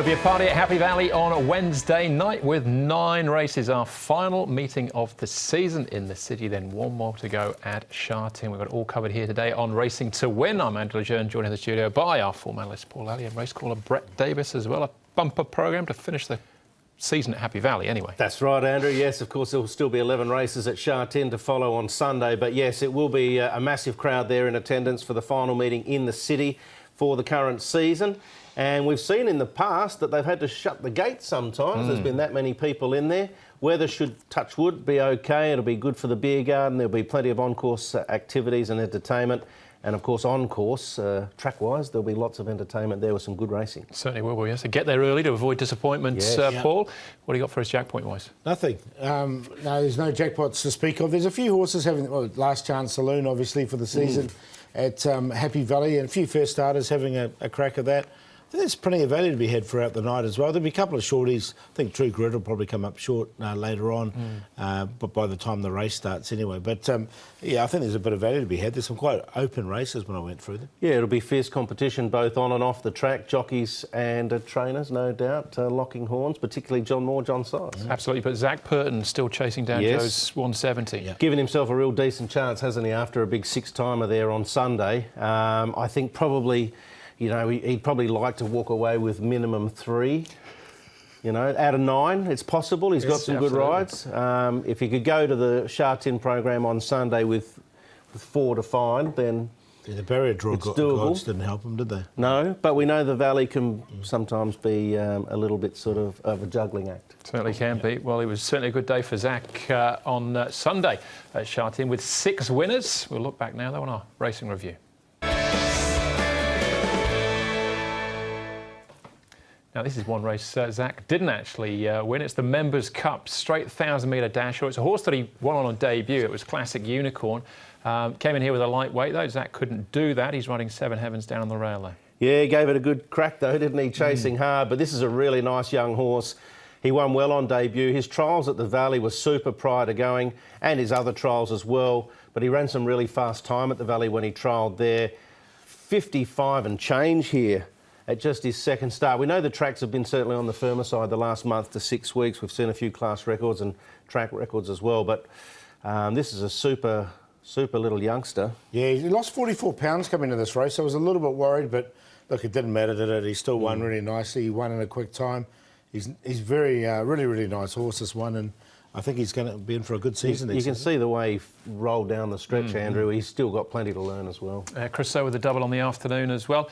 There'll be a party at Happy Valley on Wednesday night with 9 races. Our final meeting of the season in the city, then one more to go at Sha Tin. We've got it all covered here today on Racing to Win. I'm Andrew Lejeune, joined in the studio by our former analyst Paul Alley and race caller Brett Davis as well. A bumper programme to finish the season at Happy Valley anyway. That's right, Andrew. Yes, of course, there will still be 11 races at Sha Tin to follow on Sunday. But yes, it will be a massive crowd there in attendance for the final meeting in the city for the current season. And we've seen in the past that they've had to shut the gates sometimes. There's been that many people in there. Weather should, touch wood, be OK. It'll be good for the beer garden. There'll be plenty of on-course activities and entertainment. And, of course, on-course, track-wise, there'll be lots of entertainment there with some good racing. Certainly will, yes. So get there early to avoid disappointments, Yes. Paul. What do you got for us jackpot-wise? Nothing. No, there's no jackpots to speak of. There's a few horses having last chance saloon, obviously, for the season at Happy Valley, and a few first starters having a crack at that. There's plenty of value to be had throughout the night as well. There'll be a couple of shorties. I think True Grit will probably come up short later on, but by the time the race starts anyway. But, yeah, I think there's a bit of value to be had. There's some quite open races when I went through them. Yeah, it'll be fierce competition both on and off the track. Jockeys and trainers, no doubt, locking horns, particularly John Moore, John Size. Absolutely, but Zach Purton still chasing down Joe's 170. Yeah. Giving himself a real decent chance, hasn't he, after a big 6-timer there on Sunday. I think probably... You know, he'd probably like to walk away with minimum 3. You know, out of 9, it's possible. He's got some good rides. If he could go to the Sha Tin program on Sunday with 4 to find, then the barrier draw gods didn't help him, did they? No, but we know the Valley can sometimes be a little bit sort of a juggling act. Certainly can be. Well, it was certainly a good day for Zach on Sunday at Sha Tin with 6 winners. We'll look back now, though, on our racing review. Now, this is one race Zach didn't actually win. It's the Members' Cup Straight 1,000-metre dash. It's a horse that he won on debut. It was Classic Unicorn. Came in here with a lightweight, though. Zach couldn't do that. He's riding Seven Heavens down on the rail, though. Yeah, he gave it a good crack, though, didn't he? Chasing hard. But this is a really nice young horse. He won well on debut. His trials at the Valley were super prior to going, and his other trials as well. But he ran some really fast time at the Valley when he trialled there. 55 and change here at just his second start. We know the tracks have been certainly on the firmer side the last month to 6 weeks. We've seen a few class records and track records as well, but this is a super little youngster. Yeah, he lost 44 pounds coming into this race. I was a little bit worried, but look, it didn't matter, did it? He still won really nicely. He won in a quick time. He's very, really nice horse, this one, and I think he's going to be in for a good season. You can see the way he rolled down the stretch, Andrew. He's still got plenty to learn as well. Chris So with the double on the afternoon as well.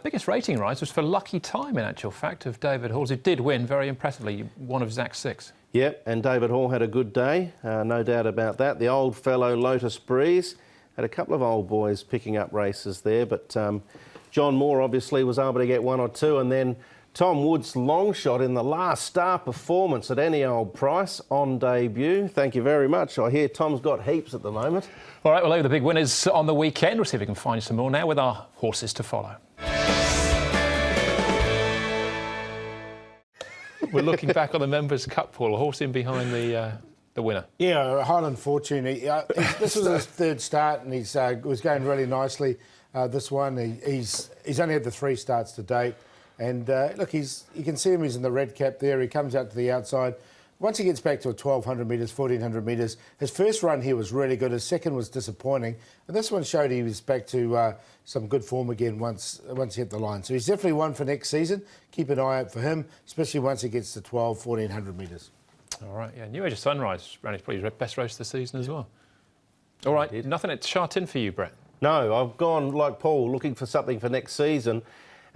Biggest rating rise was for Lucky Time, in actual fact, of David Hall's, who did win very impressively, one of Zach's 6. Yep, and David Hall had a good day, no doubt about that. The old fellow Lotus Breeze had a couple of old boys picking up races there, but John Moore obviously was able to get 1 or 2, and then Tom Wood's long shot in the last star performance at any old price on debut. Thank you very much. I hear Tom's got heaps at the moment. All right, we'll leave the big winners on the weekend. We'll see if we can find some more now with our horses to follow. We're looking back on the Members' Cup, Paul. A horse in behind the winner. Yeah, Highland Fortune. This was his 3rd start, and he was going really nicely. This one, he's only had the 3 starts to date. And look, you can see him, he's in the red cap there. He comes out to the outside. Once he gets back to 1,200 metres, 1,400 metres, his first run here was really good. His second was disappointing. And this one showed he was back to some good form again once he hit the line. So he's definitely one for next season. Keep an eye out for him, especially once he gets to 1,400 metres. All right, yeah. New Age of Sunrise ran his probably best race of the season as well. All right, nothing at Sha Tin for you, Brett? No, I've gone, like Paul, looking for something for next season.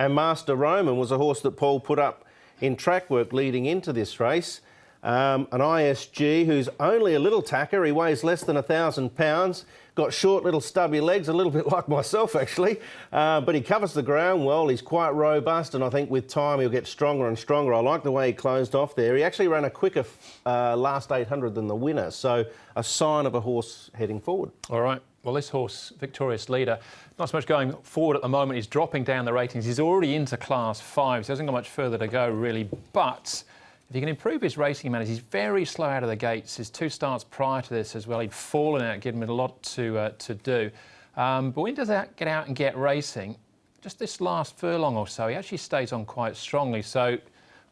And Master Roman was a horse that Paul put up in track work leading into this race. An ISG who's only a little tacker. He weighs less than 1,000 pounds. Got short little stubby legs, a little bit like myself actually. But he covers the ground well. He's quite robust, and I think with time he'll get stronger and stronger. I like the way he closed off there. He actually ran a quicker last 800 than the winner. So a sign of a horse heading forward. All right. Well, this horse, Victorious Leader, not so much going forward at the moment. He's dropping down the ratings. He's already into Class 5, so he hasn't got much further to go, really. But if he can improve his racing manners, he's very slow out of the gates. His 2 starts prior to this as well, he'd fallen out, given him a lot to do. But when he does get out and get racing, just this last furlong or so, he actually stays on quite strongly. So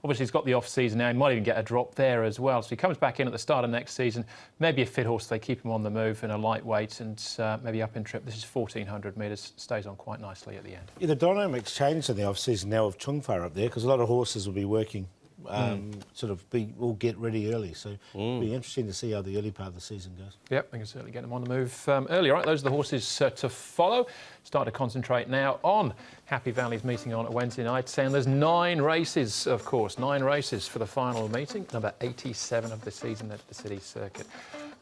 obviously he's got the off-season now. He might even get a drop there as well. So he comes back in at the start of next season. Maybe a fit horse. They keep him on the move in a lightweight and maybe up in trip. This is 1,400 metres. Stays on quite nicely at the end. Yeah, the dynamics changed in the off-season now with Chungfa up there because a lot of horses will be working, will get ready early. So it'll be interesting to see how the early part of the season goes. Yep, we can certainly get them on the move early. All right, those are the horses to follow. Start to concentrate now on Happy Valley's meeting on a Wednesday night. And there's 9 races, of course, 9 races for the final meeting, number 87 of the season at the City Circuit.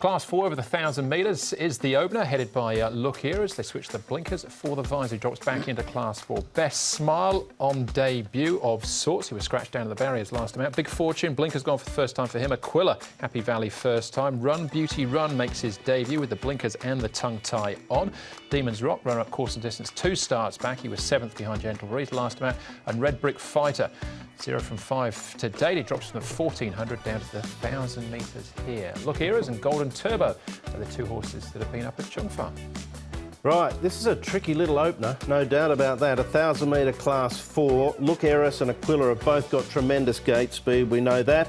Class 4 over the 1,000 metres is the opener, headed by Look Here as they switch the blinkers for the visor. He drops back into Class 4. Best Smile on debut of sorts. He was scratched down to the barriers last time out. Big Fortune, blinkers gone for the first time for him. Aquila, Happy Valley first time. Run Beauty Run makes his debut with the blinkers and the tongue tie on. Demon's Rock, runner up course and distance, 2 starts back. He was 7th behind Gentle Breeze last time out. And Red Brick Fighter, 0 from 5 to date. He drops from the 1,400 down to the 1,000 metres here. Look Heroes and Golden Turbo are the 2 horses that have been up at Chungfa. Right, this is a tricky little opener, no doubt about that. 1,000 metre Class 4. Look Eris and Aquila have both got tremendous gate speed, we know that.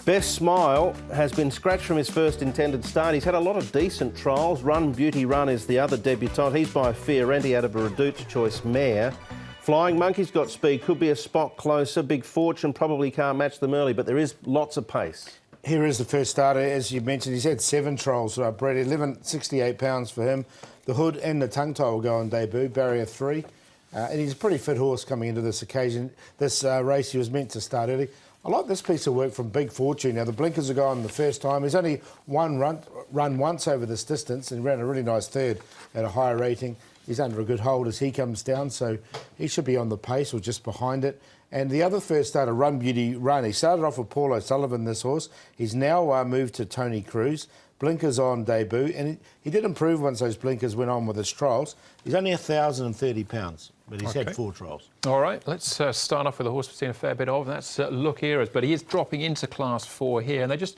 Best Smile has been scratched from his first intended start. He's had a lot of decent trials. Run Beauty Run is the other debutant. He's by Fiorenti out of a Reduced Choice mare. Flying Monkey's got speed, could be a spot closer. Big Fortune probably can't match them early, but there is lots of pace. Here is the first starter, as you mentioned. He's had 7 trials bred, 68 pounds for him. The hood and the tongue tie will go on debut, barrier 3. And he's a pretty fit horse coming into this occasion. This race he was meant to start early. I like this piece of work from Big Fortune. Now, the blinkers are going the first time. He's only run once over this distance and ran a really nice third at a higher rating. He's under a good hold as he comes down, so he should be on the pace or just behind it. And the other first starter, Run Beauty Run, he started off with Paul O'Sullivan, this horse. He's now moved to Tony Cruz. Blinkers on debut, and he did improve once those blinkers went on with his trials. He's only 1,030 pounds, but he's had 4 trials. All right, let's start off with a horse we've seen a fair bit of, and that's Look Heroes. But he is dropping into Class 4 here, and they're just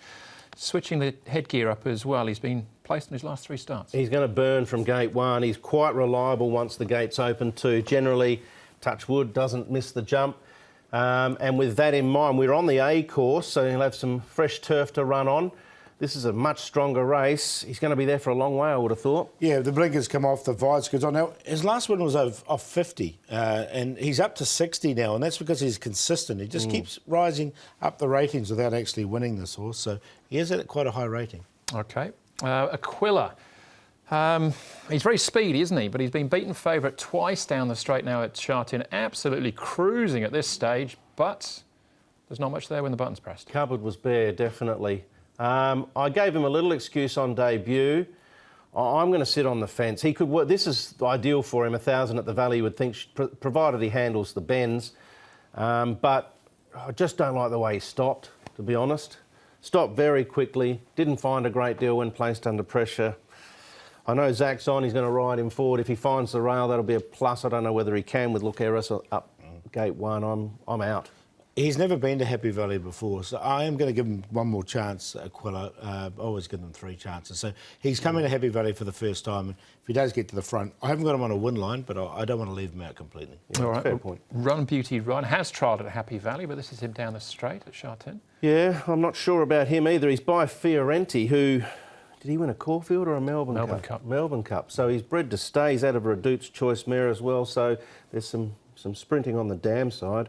switching the headgear up as well. He's been placed in his last 3 starts. He's going to burn from gate 1. He's quite reliable once the gate's open too. Generally, touch wood, doesn't miss the jump. And with that in mind, we're on the A course, so he'll have some fresh turf to run on. This is a much stronger race. He's going to be there for a long way, I would have thought. Yeah, the blinkers come off, the visor goes on. Now, his last one was off 50, and he's up to 60 now, and that's because he's consistent. He just keeps rising up the ratings without actually winning this horse, so he is at quite a high rating. OK. Aquila. He's very speedy, isn't he? But he's been beaten favourite twice down the straight now at Shartin. Absolutely cruising at this stage, but there's not much there when the button's pressed. Cupboard was bare, definitely. I gave him a little excuse on debut. I'm going to sit on the fence. He could work. This is ideal for him. 1,000 at the Valley, you would think, provided he handles the bends. But I just don't like the way he stopped, to be honest. Stopped very quickly. Didn't find a great deal when placed under pressure. I know Zach's on. He's going to ride him forward. If he finds the rail, that'll be a plus. I don't know whether he can with Look Eris up gate 1. I'm out. He's never been to Happy Valley before, so I am going to give him one more chance, Aquila. I always give them 3 chances. So he's coming to Happy Valley for the first time, and if he does get to the front, I haven't got him on a win line, but I don't want to leave him out completely. Yeah, all right, fair point. Run Beauty Run has trialled at Happy Valley, but this is him down the straight at Shartin. Yeah, I'm not sure about him either. He's by Fiorenti, who... Did he win a Caulfield or a Melbourne Cup? Melbourne Cup. So he's bred to stay. He's out of a Reduced Choice mare as well, so there's some sprinting on the dam side.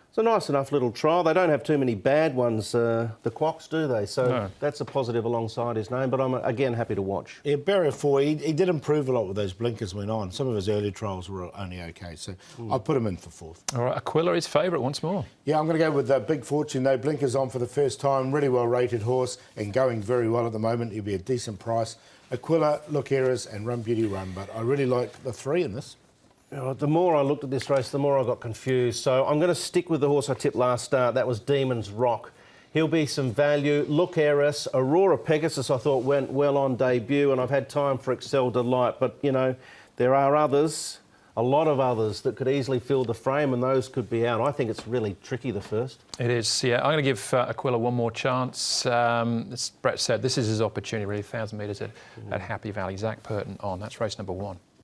It's a nice enough little trial. They don't have too many bad ones, the Quocks, do they? So that's a positive alongside his name, but I'm, again, happy to watch. Yeah, barrier 4, he did improve a lot with those blinkers went on. Some of his early trials were only OK, so I'll put him in for 4th. All right, Aquila is favourite once more. Yeah, I'm going to go with Big Fortune, though. Blinkers on for the first time. Really well-rated horse and going very well at the moment. He'll be a decent price. Aquila, Look Eris and Run Beauty Run, but I really like the 3 in this. The more I looked at this race, the more I got confused. So I'm going to stick with the horse I tipped last start. That was Demon's Rock. He'll be some value. Look Eris, Aurora Pegasus I thought went well on debut, and I've had time for Excel Delight. But, you know, there are others, a lot of others that could easily fill the frame, and those could be out. I think it's really tricky, the first. It is, yeah. I'm going to give Aquila one more chance. As Brett said, this is his opportunity, really, 1,000 metres at Happy Valley. Zach Purton on. That's race number 1.